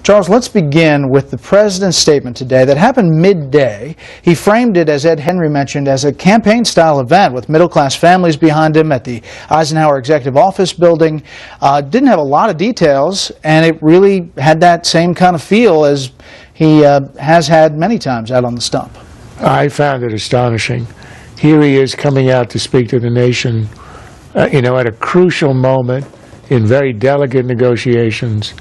Charles, let's begin with the president's statement today that happened midday. He framed it, as Ed Henry mentioned, as a campaign-style event with middle-class families behind him at the Eisenhower Executive Office building. Didn't have a lot of details, and it really had that same kind of feel as he has had many times out on the stump. I found it astonishing. Here he is coming out to speak to the nation, at a crucial moment in very delicate negotiations.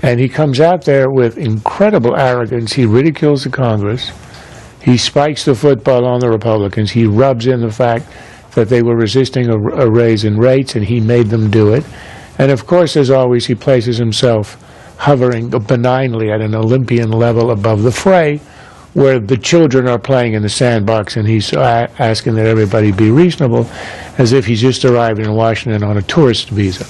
And he comes out there with incredible arrogance. He ridicules the Congress. He spikes the football on the Republicans. He rubs in the fact that they were resisting a raise in rates, and he made them do it. And of course, as always, he places himself hovering benignly at an Olympian level above the fray, where the children are playing in the sandbox, and he's asking that everybody be reasonable, as if he's just arrived in Washington on a tourist visa.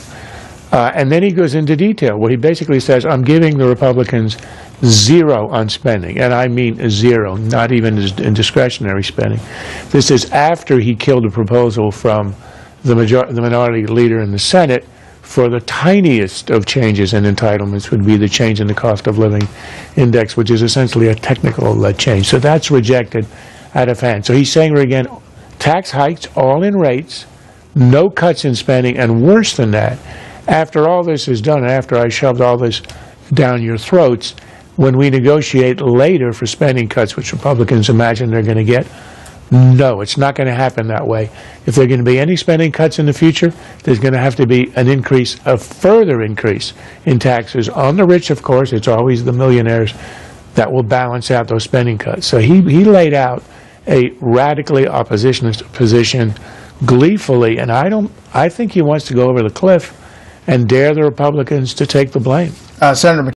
And then he goes into detail where he basically says, I'm giving the Republicans zero on spending, and I mean zero, not even in discretionary spending. This is after he killed a proposal from the minority leader in the Senate for the tiniest of changes in entitlements would be the change in the cost of living index, which is essentially a technical change. So that's rejected out of hand. So he's saying again, tax hikes, all in rates, no cuts in spending, and worse than that, after all this is done, after I shoved all this down your throats, when we negotiate later for spending cuts, which Republicans imagine they're going to get, no, it's not going to happen that way. If there are going to be any spending cuts in the future, there's going to have to be an increase, a further increase in taxes on the rich, of course. It's always the millionaires that will balance out those spending cuts. So he laid out a radically oppositionist position gleefully, and I think he wants to go over the cliff and dare the Republicans to take the blame. Senator